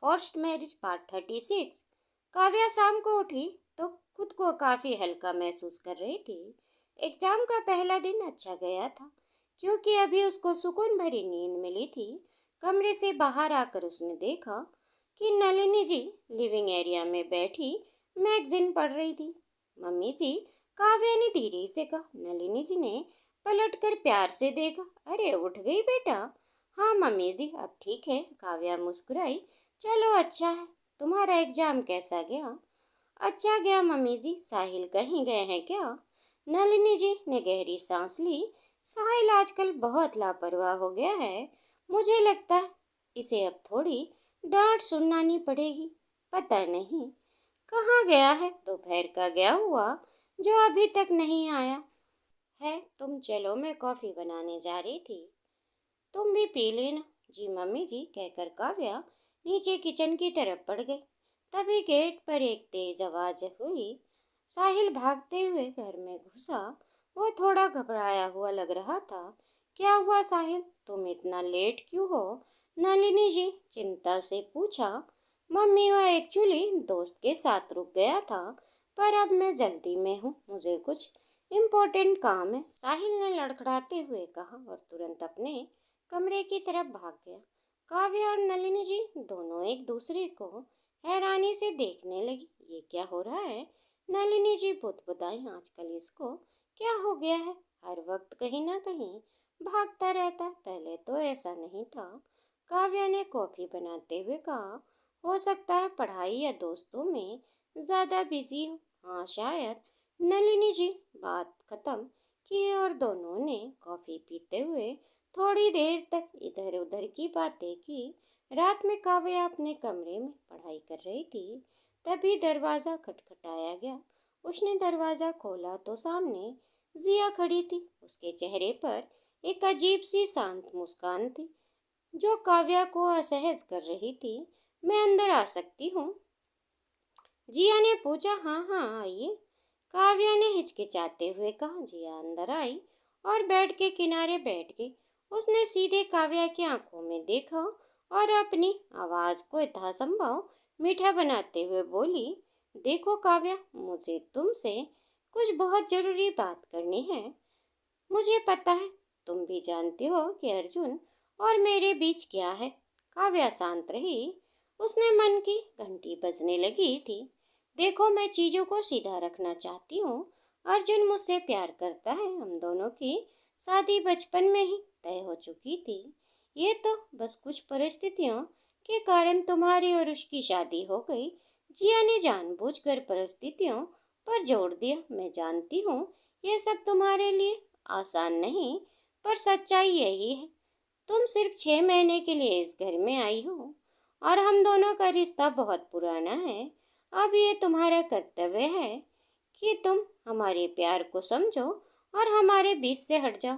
Forced marriage part 36। Kavya शाम को उठी तो खुद को काफी हल्का महसूस कर रही थी। एग्जाम का पहला दिन अच्छा गया था क्योंकि अभी उसको सुकून भरी नींद मिली थी। कमरे से बाहर आकर उसने देखा कि नलिनी जी लिविंग एरिया में बैठी मैगजीन पढ़ रही थी। मम्मी जी, काव्या ने धीरे से कहा। नलिनी जी ने पलटकर प्यार से देखा। अरे उठ गई बेटा? हाँ मम्मी जी, अब ठीक है, काव्या मुस्कुराई। चलो अच्छा है। तुम्हारा एग्जाम कैसा गया? अच्छा गया मम्मी जी। साहिल कहीं गए हैं क्या? नलिनी जी ने गहरी सांस ली। साहिल आजकल बहुत लापरवाह हो गया है। मुझे लगता है इसे अब थोड़ी डांट सुनानी पड़ेगी। पता नहीं कहाँ गया है। दोपहर का गया हुआ जो अभी तक नहीं आया है। तुम चलो, मैं कॉफी बनाने जा रही थी, तुम भी पी लेना। जी मम्मी जी, कहकर काव्या नीचे किचन की तरफ बढ़ गई। तभी गेट पर एक तेज आवाज हुई। साहिल भागते हुए घर में घुसा। वो थोड़ा घबराया हुआ लग रहा था। क्या हुआ साहिल, तुम इतना लेट क्यों हो? नलिनी जी चिंता से पूछा। मम्मी, वह एक्चुअली दोस्त के साथ रुक गया था, पर अब मैं जल्दी में हूँ, मुझे कुछ इम्पोर्टेंट काम है, साहिल ने लड़खड़ाते हुए कहा और तुरंत अपने कमरे की तरफ भाग गया। काव्या और नलिनी जी दोनों एक दूसरे को हैरानी से देखने लगी। ये क्या हो रहा है? नलिनी जी बुदबुदाई, आजकल इसको क्या हो गया है? हर वक्त कहीं ना कहीं भागता रहता है, पहले तो ऐसा नहीं था। काव्या ने कॉफी बनाते हुए कहा। हो सकता है पढ़ाई या दोस्तों में ज्यादा बिजी हो। हाँ शायद। नलिनी जी बात खत्म की और दोनों ने कॉफी पीते हुए थोड़ी देर तक इधर उधर की बातें की। रात में काव्या अपने कमरे में पढ़ाई कर रही थी। तभी दरवाजा खटखटाया गया। उसने दरवाजा खोला तो सामने जिया खड़ी थी। उसके चेहरे पर एक अजीब सी शांत मुस्कान थी जो काव्या को असहज कर रही थी। मैं अंदर आ सकती हूँ? जिया ने पूछा। हाँ हाँ आइए, काव्या ने हिचकिचाते हुए कहा। जिया अंदर आई और बेड के किनारे बैठ गई। उसने सीधे काव्या की आंखों में देखा और अपनी आवाज को यथासंभव मीठा बनाते हुए बोली। देखो काव्या, मुझे तुमसे कुछ बहुत जरूरी बात करनी है। मुझे पता है तुम भी जानती हो कि अर्जुन और मेरे बीच क्या है। काव्या शांत रही। उसने मन की घंटी बजने लगी थी। देखो, मैं चीजों को सीधा रखना चाहती हूँ। अर्जुन मुझसे प्यार करता है। हम दोनों की शादी बचपन में ही तय हो चुकी थी। ये तो बस कुछ परिस्थितियों के कारण तुम्हारी और उसकी शादी हो गई। जिया ने जानबूझकर परिस्थितियों पर जोर दिया। मैं जानती हूँ ये सब तुम्हारे लिए आसान नहीं, पर सच्चाई यही है। तुम सिर्फ 6 महीने के लिए इस घर में आई हो और हम दोनों का रिश्ता बहुत पुराना है। अब ये तुम्हारा कर्तव्य है कि तुम हमारे प्यार को समझो और हमारे बीच से हट जाओ।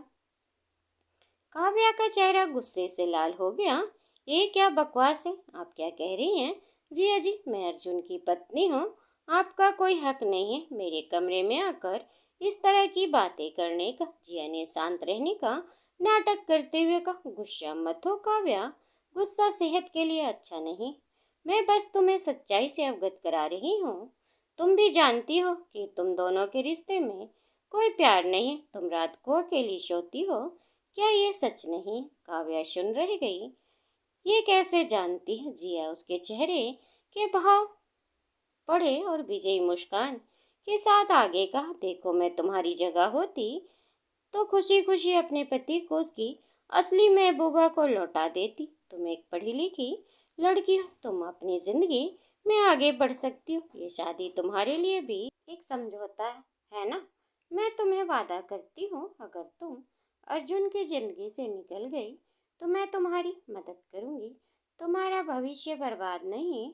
काव्या का चेहरा गुस्से से लाल हो गया। ये क्या बकवास है? आप क्या कह रही हैं? जी अजी, मैं अर्जुन की पत्नी हूँ। आपका कोई हक नहीं है मेरे कमरे में आकर इस तरह की बातें करने का। जिया ने शांत रहने का नाटक करते हुए कहा। गुस्सा मत हो काव्या, गुस्सा सेहत के लिए अच्छा नहीं। मैं बस तुम्हें सच्चाई से अवगत करा रही हूँ। तुम भी जानती हो कि तुम दोनों के रिश्ते में कोई प्यार नहीं है। तुम रात को अकेली सोती हो, क्या ये सच नहीं? काव्या सुन रह गई। ये कैसे जानती है? जिया उसके चेहरे के भाव पढ़े और विजयी मुस्कान के साथ आगे कहा। देखो, मैं तुम्हारी जगह होती तो खुशी खुशी अपने पति को उसकी असली महबूबा को लौटा देती। तुम एक पढ़ी लिखी लड़की हो, तुम अपनी जिंदगी में आगे बढ़ सकती हो। ये शादी तुम्हारे लिए भी एक समझौता है ना? मैं तुम्हें वादा करती हूँ, अगर तुम अर्जुन की जिंदगी से निकल गई तो मैं तुम्हारी मदद करूंगी। तुम्हारा भविष्य बर्बाद नहीं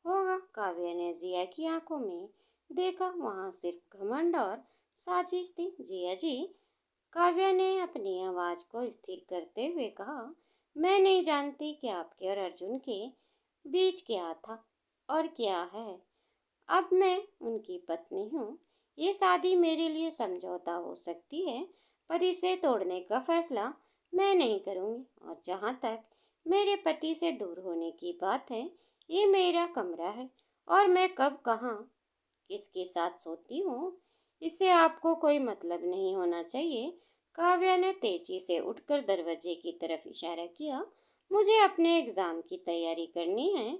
होगा। काव्या ने जिया की आंखों में देखा। वहां सिर्फ घमंड और साजिश थी। जिया जी, काव्या ने अपनी आवाज को स्थिर करते हुए कहा। मैं नहीं जानती कि आपके और अर्जुन के बीच क्या था और क्या है। अब मैं उनकी पत्नी हूँ। ये शादी मेरे लिए समझौता हो सकती है, पर इसे तोड़ने का फैसला मैं नहीं करूँगी। और जहाँ तक मेरे पति से दूर होने की बात है, ये मेरा कमरा है और मैं कब कहाँ किसके साथ सोती हूँ इससे आपको कोई मतलब नहीं होना चाहिए। काव्या ने तेजी से उठकर दरवाजे की तरफ इशारा किया। मुझे अपने एग्जाम की तैयारी करनी है,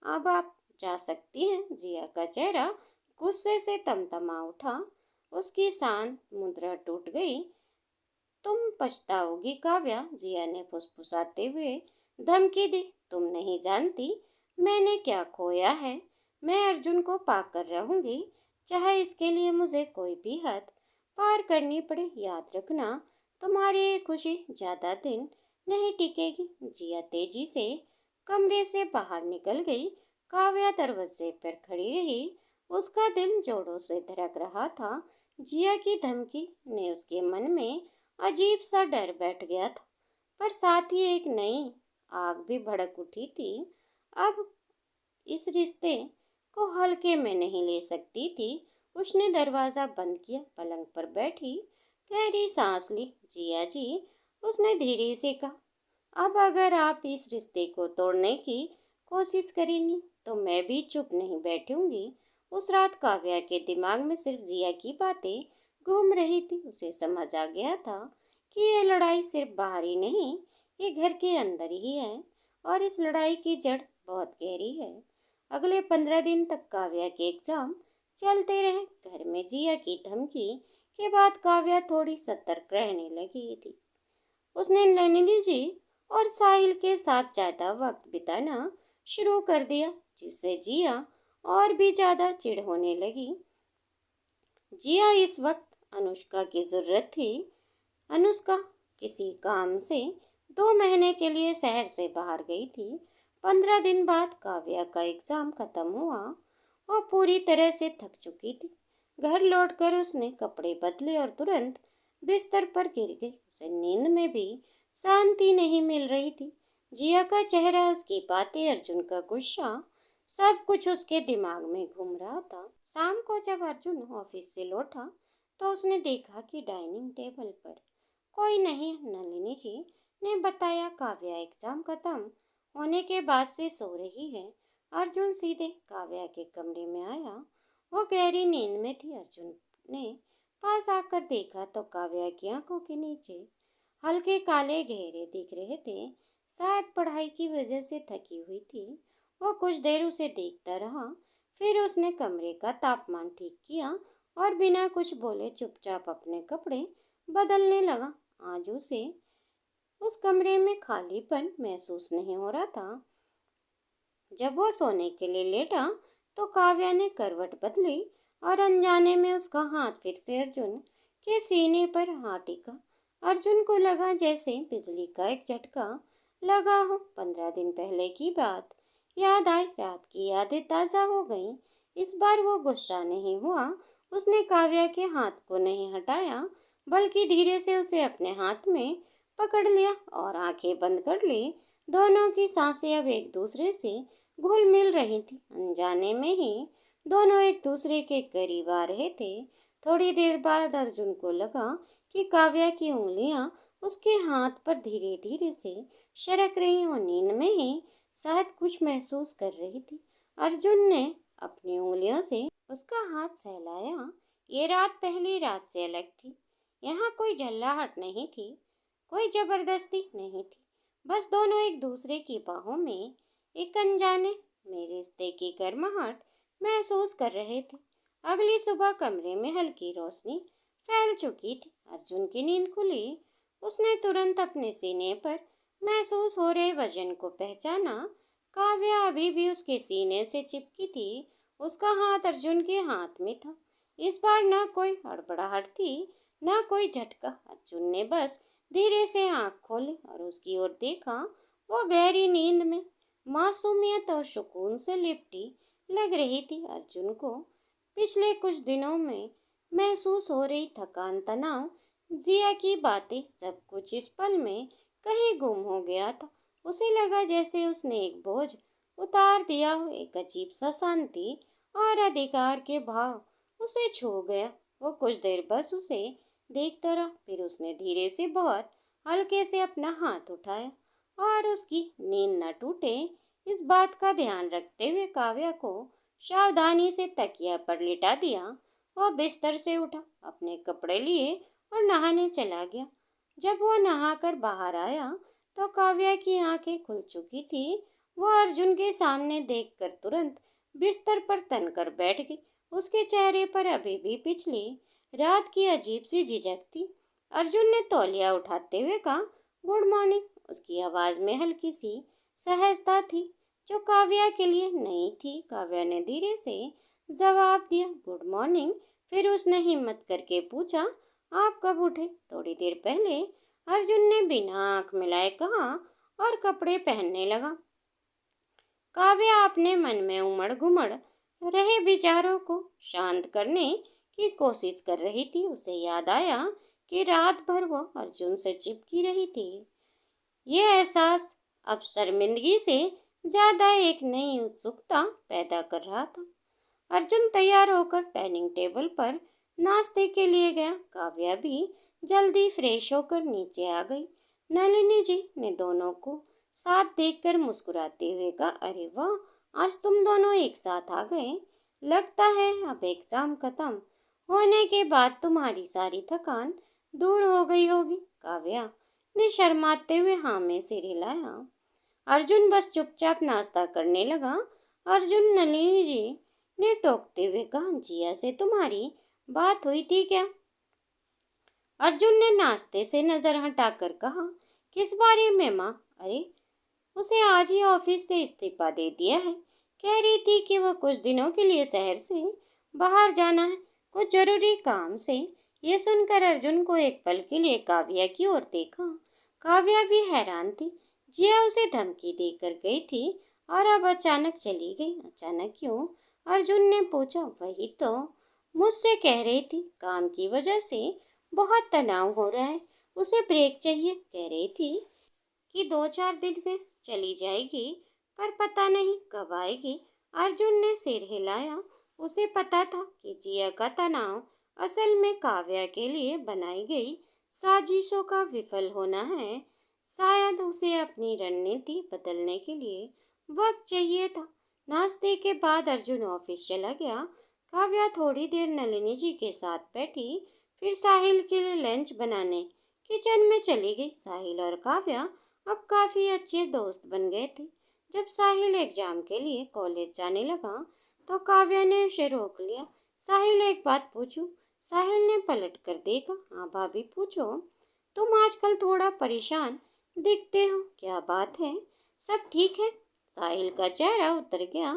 अब आप जा सकती हैं। जिया का चेहरा गुस्से से तमतमा उठा। उसकी शांत मुद्रा टूट गई। तुम पछताओगी काव्या, जिया ने फुसफुसाते हुए धमकी दी। तुम नहीं जानती मैंने क्या खोया है। मैं अर्जुन को पाकर रहूंगी, चाहे इसके लिए मुझे कोई भी हद पार करनी पड़े। याद रखना, तुम्हारी ये खुशी ज्यादा दिन नहीं टिकेगी। जिया तेजी से कमरे से बाहर निकल गई। काव्या दरवाजे पर खड़ी रही। उसका दिल जोरों से धड़क रहा था। जिया की धमकी ने उसके मन में अजीब सा डर बैठ गया था, पर साथ ही एक नई आग भी भड़क उठी थी। अब इस रिश्ते को हल्के में नहीं ले सकती थी। उसने दरवाजा बंद किया, पलंग पर बैठी गहरी सांस ली। जिया जी, उसने धीरे से कहा, अब अगर आप इस रिश्ते को तोड़ने की कोशिश करेंगी तो मैं भी चुप नहीं बैठूंगी। उस रात काव्या के दिमाग में सिर्फ जिया की बातें घूम रही थी। उसे समझ आ गया था कि ये लड़ाई सिर्फ बाहर ही नहीं, ये घर के अंदर ही है और इस लड़ाई की जड़ बहुत गहरी है। अगले 15 दिन तक काव्या के एग्जाम चलते रहे। घर में जिया की धमकी के बाद काव्या थोड़ी सतर्क रहने लगी थी। उसने नैनी जी और साहिल के साथ ज्यादा वक्त बिताना शुरू कर दिया, जिससे जिया और भी ज्यादा चिढ़ होने लगी। जिया इस वक्त अनुष्का की जरूरत थी। अनुष्का किसी काम से 2 महीने के लिए शहर से बाहर गई थी। 15 दिन बाद काव्या का एग्जाम खत्म हुआ। वो पूरी तरह से थक चुकी थी। घर लौटकर उसने कपड़े बदले और तुरंत बिस्तर पर गिर गई। उसे नींद में भी शांति नहीं मिल रही थी। जिया का चेहरा, उसकी बातें, अर्जुन का गुस्सा, सब कुछ उसके दिमाग में घूम रहा था। शाम को जब अर्जुन ऑफिस से लौटा तो उसने देखा कि डाइनिंग टेबल पर कोई नहीं। नलिनी जी ने बताया काव्या एग्जाम खत्म होने के बाद से सो रही है। अर्जुन सीधे काव्या के कमरे में आया। वो गहरी नींद में थी। अर्जुन ने पास आकर देखा तो काव्या की आंखों के नीचे हल्के काले घेरे दिख रहे थे। शायद पढ़ाई की वजह से थकी हुई थी। वो कुछ देर उसे देखता रहा, फिर उसने कमरे का तापमान ठीक किया और बिना कुछ बोले चुपचाप अपने कपड़े बदलने लगा। आज उसे उस कमरे में खालीपन महसूस नहीं हो रहा था। जब वो सोने के लिए लेटा तो काव्या ने करवट बदली और अनजाने में उसका हाथ फिर से अर्जुन के सीने पर हाथ टिका। अर्जुन को लगा जैसे बिजली का एक झटका लगा हो। 15 दिन पहले की बात याद आई। रात की यादें ताजा हो गईं। इस बार वो गुस्सा नहीं हुआ। उसने काव्या के हाथ को नहीं हटाया, बल्कि धीरे से उसे अपने हाथ में पकड़ लिया और आंखें बंद कर ली। दोनों की सांसें अब एक दूसरे से घुल मिल रही थी। अनजाने में ही दोनों एक दूसरे के करीब आ रहे थे। थोड़ी देर बाद अर्जुन को लगा कि काव्या की उंगलियां उसके हाथ पर धीरे धीरे से सरक रही और नींद में ही शायद कुछ महसूस कर रही थी। अर्जुन ने अपनी उंगलियों से उसका हाथ सहलाया। ये रात पहली रात से अलग थी। यहाँ कोई झल्लाहट नहीं थी, कोई जबरदस्ती नहीं थी। बस दोनों एक दूसरे की बाहों में एक अनजाने में रिश्ते की गर्माहट महसूस कर रहे थे। अगली सुबह कमरे में हल्की रोशनी फैल चुकी थी। अर्जुन की नींद खुली। उसने तुरंत अपने सीने पर महसूस हो रहे वजन को पहचाना। काव्या अभी भी उसके सीने से चिपकी थी। उसका हाथ अर्जुन के हाथ में था। इस बार न कोई हड़बड़ाहट थी, न कोई झटका। अर्जुन ने बस धीरे से आंख खोली और उसकी ओर देखा। वो गहरी नींद में मासूमियत और सुकून से लिपटी लग रही थी। अर्जुन को पिछले कुछ दिनों में महसूस हो रही थकान, तनाव, जिया की बातें, सब कुछ इस पल में कहीं गुम हो गया था। उसे लगा जैसे उसने एक बोझ उतार दिया हो। एक अजीब सा शांति और अधिकार के भाव उसे छू गया। वो कुछ देर बस उसे देखता रहा, फिर उसने धीरे से बहुत हल्के से अपना हाथ उठाया और उसकी नींद न टूटे इस बात का ध्यान रखते हुए काव्या को सावधानी से तकिया पर लिटा दिया। वह बिस्तर से उठा, अपने कपड़े लिए और नहाने चला गया। जब वह नहाकर बाहर आया तो काव्या की आंखें खुल चुकी थी। वह अर्जुन के सामने देखकर तुरंत बिस्तर पर तनकर बैठ गई। उसके चेहरे पर अभी भी पिछली रात की अजीब सी झिझक थी। अर्जुन ने तौलिया उठाते हुए कहा, गुड मॉर्निंग। उसकी आवाज में हल्की सी सहजता थी जो काव्या के लिए नई थी। काव्या ने धीरे से जवाब दिया, गुड मॉर्निंग। फिर उसने हिम्मत करके पूछा, आप कब उठे? थोड़ी देर पहले, अर्जुन ने बिना आंख मिलाए कहा और कपड़े पहनने लगा। काव्या अपने मन में उमड़ घुमड़ रहे विचारों को शांत करने की कोशिश कर रही थी। उसे याद आया कि रात भर वह अर्जुन से चिपकी रही थी। ये एहसास अब शर्मिंदगी से ज्यादा एक नई उत्सुकता पैदा कर रहा था। अर्जुन तैयार होकर डाइनिंग टेबल पर नाश्ते के लिए गया। काव्या भी जल्दी फ्रेश होकर नीचे आ गई। नलिनी जी ने दोनों को साथ देखकर मुस्कुराते हुए कहा, अरे वाह, आज तुम दोनों एक साथ आ गए। लगता है अब एग्जाम खत्म होने के बाद तुम्हारी सारी थकान दूर हो गई होगी। काव्या ने शर्माते हुए हाँ में सिर हिलाया। अर्जुन बस चुपचाप नाश्ता करने लगा। अर्जुन, नलिनी जी ने टोकते हुए कहा, जिया से तुम्हारी बात हुई थी क्या? अर्जुन ने नाश्ते से नजर हटाकर कहा, किस बारे में माँ? अरे, उसे आज ही ऑफिस से इस्तीफा दे दिया है। कह रही थी कि वह कुछ दिनों के लिए शहर से बाहर जाना है, कुछ जरूरी काम से। ये सुनकर अर्जुन को एक पल के लिए काव्या की ओर देखा। काव्या भी हैरान थी। जिया उसे धमकी देकर गई थी और अब अचानक चली गई। अचानक क्यों? अर्जुन ने पूछा। वही तो मुझसे कह रही थी, काम की वजह से बहुत तनाव हो रहा है, उसे ब्रेक चाहिए। कह रही थी कि 2-4 दिन में चली जाएगी, पर पता नहीं कब आएगी। अर्जुन ने सिर हिलाया। उसे पता था कि जिया का तनाव असल में काव्या के लिए बनाई गई साजिशों का विफल होना है। शायद उसे अपनी रणनीति बदलने के लिए वक्त चाहिए था। नाश्ते के बाद अर्जुन ऑफिस चला गया। काव्या थोड़ी देर नलिनी जी के साथ बैठी, फिर साहिल के लिए लंच बनाने किचन में चली गई। साहिल और काव्या अब काफी अच्छे दोस्त बन गए थे। जब साहिल एग्जाम के लिए कॉलेज जाने लगा तो काव्या ने उसे रोक लिया। साहिल, एक बात पूछूं? साहिल ने पलट कर देखा। हाँ भाभी, पूछो। तुम आजकल थोड़ा परेशान दिखते हो, क्या बात है? सब ठीक है? साहिल का चेहरा उतर गया।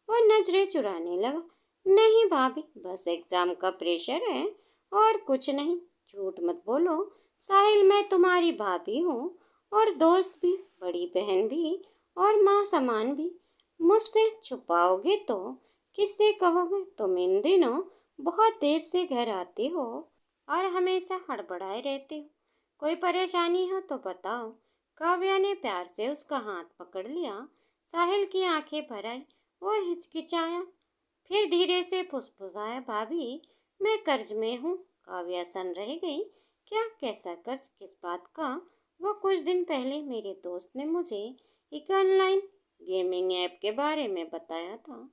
वह नजरें चुराने लगा। नहीं भाभी, बस एग्जाम का प्रेशर है और कुछ नहीं। झूठ मत बोलो साहिल, मैं तुम्हारी भाभी हूँ और दोस्त भी, बड़ी बहन भी और माँ समान भी। मुझसे छुपाओगे तो किससे कहोगे? तुम इन दिनों बहुत देर से घर आते हो और हमेशा हड़बड़ाए रहते हो। कोई परेशानी हो तो बताओ। काव्या ने प्यार से उसका हाथ पकड़ लिया। साहिल की आंखें भर आई। वो हिचकिचाया, फिर धीरे से फुसफुसाया, भाभी, मैं कर्ज में हूँ। काव्या सन रह गई। क्या? कैसा कर्ज? किस बात का? वो कुछ दिन पहले मेरे दोस्त ने मुझे एक ऑनलाइन गेमिंग ऐप के बारे में बताया था।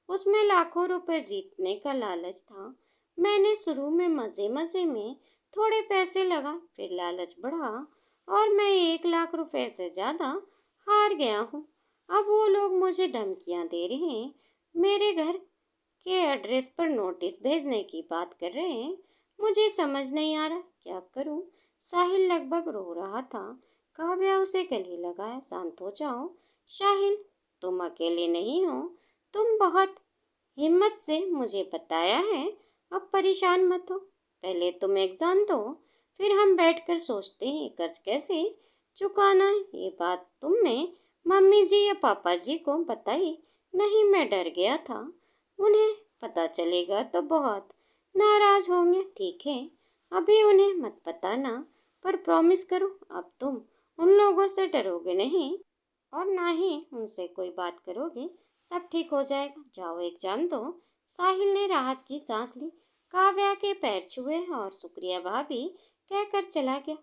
उसमें लाखों रुपए जीतने का लालच था। मैंने शुरू में मजे मजे में थोड़े पैसे लगाए, फिर लालच बढ़ा और मैं 1 लाख रुपए से ज्यादा हार गया हूँ। अब वो लोग मुझे धमकियां दे रहे हैं, मेरे घर के एड्रेस पर नोटिस भेजने की बात कर रहे हैं। मुझे समझ नहीं आ रहा क्या करूं। साहिल लगभग रो रहा था। काव्या उसे गले लगाया, शांत हो जाओ साहिल, तुम अकेले नहीं हो। तुम बहुत हिम्मत से मुझे बताया है। अब परेशान मत हो, पहले तुम एग्जाम दो, फिर हम बैठकर सोचते हैं कर्ज कैसे चुकाना है। ये बात तुमने मम्मी जी या पापा जी को बताई नहीं? मैं डर गया था उन्हें पता चलेगा तो बहुत नाराज होंगे। ठीक है, अभी उन्हें मत बताना, पर प्रॉमिस करो अब तुम उन लोगों से डरोगे नहीं और ना ही उनसे कोई बात करोगे। सब ठीक हो जाएगा, जाओ एग्जाम दो। साहिल ने राहत की सांस ली। काव्या के पैर छुए और शुक्रिया भाभी कहकर चला गया।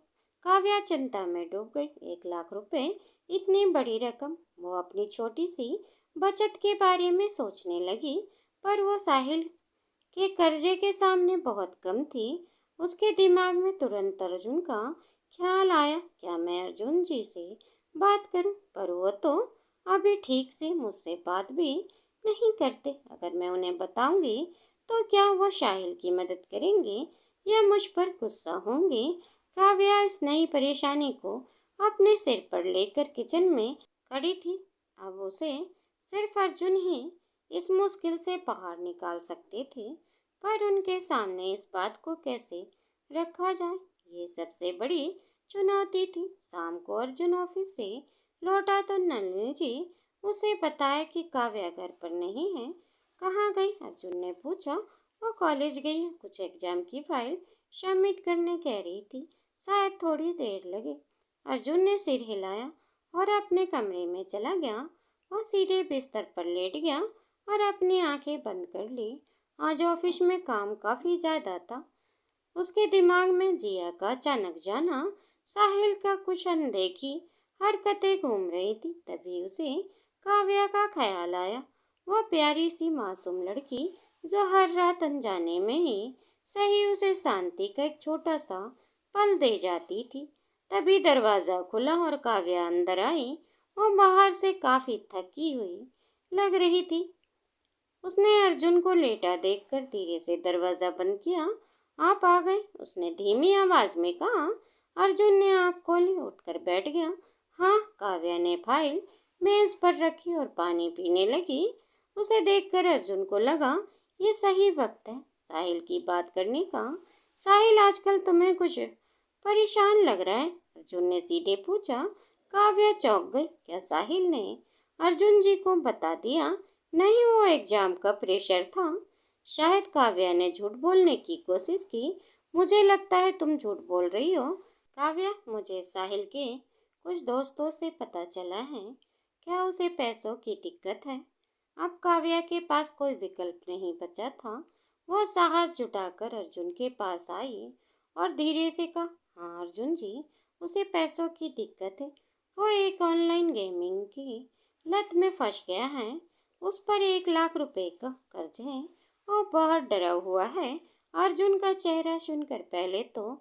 काव्या चिंता में डूब गई। 1 लाख रुपए, इतनी बड़ी रकम वो अपनी छोटी सी बचत के बारे में सोचने लगी, पर वो साहिल के कर्जे के सामने बहुत कम थी। उसके दिमाग में तुरंत अर्जुन का ख्याल आया, क्या मैं अर्जुन जी से बात करूं? पर वो तो अभी ठीक से मुझसे बात भी नहीं करते। अगर मैं उन्हें बताऊंगी तो क्या वो साहिल की मदद करेंगे या मुझ पर गुस्सा होंगे? काव्या इस नई परेशानी को अपने सिर पर लेकर किचन में खड़ी थी। अब उसे सिर्फ अर्जुन ही इस मुश्किल से बाहर निकाल सकते थे, पर उनके सामने इस बात को कैसे रखा जाए, ये सबसे बड़ी चुनौती थी। शाम को अर्जुन ऑफिस से लौटा तो नलिनी जी उसे बताया कि काव्या घर पर नहीं है। कहाँ गई? अर्जुन ने पूछा। वो कॉलेज गई है, कुछ एग्जाम की फाइल सबमिट करने कह रही थी, शायद थोड़ी देर लगे। अर्जुन ने सिर हिलाया और अपने कमरे में चला गया। वो सीधे बिस्तर पर लेट गया और अपनी आंखें बंद कर ली। आज ऑफिस में काम काफी ज्यादा था। उसके दिमाग में जिया का अचानक जाना, साहिल का कुछ अनदेखी हरकतें घूम रही थी। तभी उसे काव्या का ख्याल आया, वो प्यारी सी मासूम लड़की जो हर रात अनजाने में ही सही उसे शांति का एक छोटा सा पल दे जाती थी। तभी दरवाजा खुला और काव्या अंदर आई। वो बाहर से काफी थकी हुई लग रही थी। उसने अर्जुन को लेटा देखकर धीरे से दरवाजा बंद किया। आप आ गए, उसने धीमी आवाज में कहा। अर्जुन ने आंख खोली, उठकर बैठ गया। हाँ, काव्या ने फाइल मेज पर रखी और पानी पीने लगी। उसे देखकर अर्जुन को लगा ये सही वक्त है साहिल की बात करने का। साहिल, आजकल तुम्हें कुछ परेशान लग रहा है? अर्जुन ने सीधे पूछा। काव्या चौंक गई। क्या साहिल ने अर्जुन जी को बता दिया? नहीं, वो एग्जाम का प्रेशर था। शायद काव्या ने झूठ बोलने की कोशिश की। मुझे लगता है तुम झूठ बोल रही हो काव्या। मुझे साहिल के कुछ दोस्तों से पता चला है। क्या उसे पैसों की दिक्कत है? अब काव्या के पास कोई विकल्प नहीं बचा था। वो साहस जुटाकर अर्जुन के पास आई और धीरे से कहा, हाँ अर्जुन जी, उसे पैसों की दिक्कत है। वो एक ऑनलाइन गेमिंग की लत में फंस गया है। उस पर 1 लाख रुपए का कर्ज है। वो बहुत डरा हुआ है। अर्जुन का चेहरा सुनकर पहले तो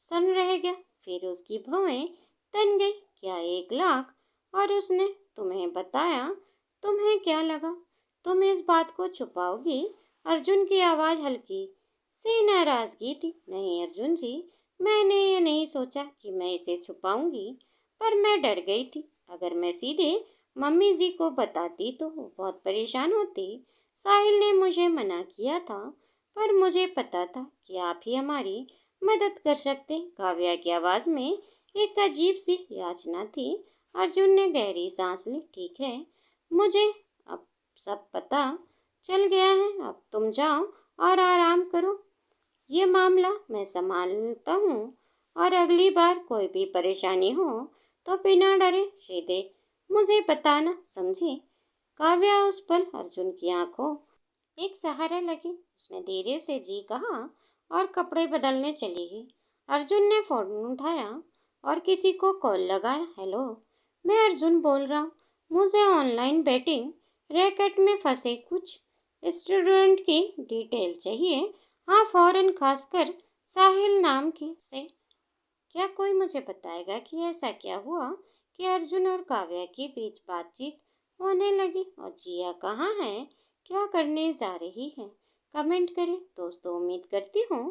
सन रह गया, फिर उसकी भौहें तन गई। क्या 1 लाख? और उसने तुम्हें बताया? तुम्हें क्या लगा तुम इस बात को छुपाओगी? अर्जुन की आवाज हल्की सी नाराजगी थी। नहीं अर्जुन जी, मैंने ये नहीं सोचा कि मैं इसे छुपाऊंगी, पर मैं डर गई थी। अगर मैं सीधे मम्मी जी को बताती तो वो बहुत परेशान होती। साहिल ने मुझे मना किया था, पर मुझे पता था कि आप ही हमारी मदद कर सकते। काव्या की आवाज में एक अजीब सी याचना थी। अर्जुन ने गहरी सांस ली। ठीक है, मुझे अब सब पता चल गया है। अब तुम जाओ और आराम करो। ये मामला मैं संभालता हूँ और अगली बार कोई भी परेशानी हो तो बिना डरे सीधे मुझे बताना, समझी? काव्या उस पल अर्जुन की आंखों एक सहारा लगी। उसने धीरे से जी कहा और कपड़े बदलने चली गई। अर्जुन ने फोन उठाया और किसी को कॉल लगाया। हेलो, मैं अर्जुन बोल रहा हूँ। मुझे ऑनलाइन बेटिंग रैकेट में फंसे कुछ स्टूडेंट की डिटेल चाहिए। हाँ फौरन, खासकर साहिल नाम की से। क्या कोई मुझे बताएगा कि ऐसा क्या हुआ कि अर्जुन और काव्या के बीच बातचीत होने लगी? और जिया कहाँ है, क्या करने जा रही है? कमेंट करें दोस्तों। उम्मीद करती हूँ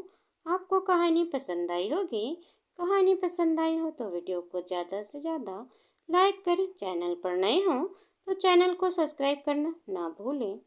आपको कहानी पसंद आई होगी। कहानी पसंद आई हो तो वीडियो को ज़्यादा से ज़्यादा लाइक करें। चैनल पर नए हो तो चैनल को सब्सक्राइब करना ना भूलें।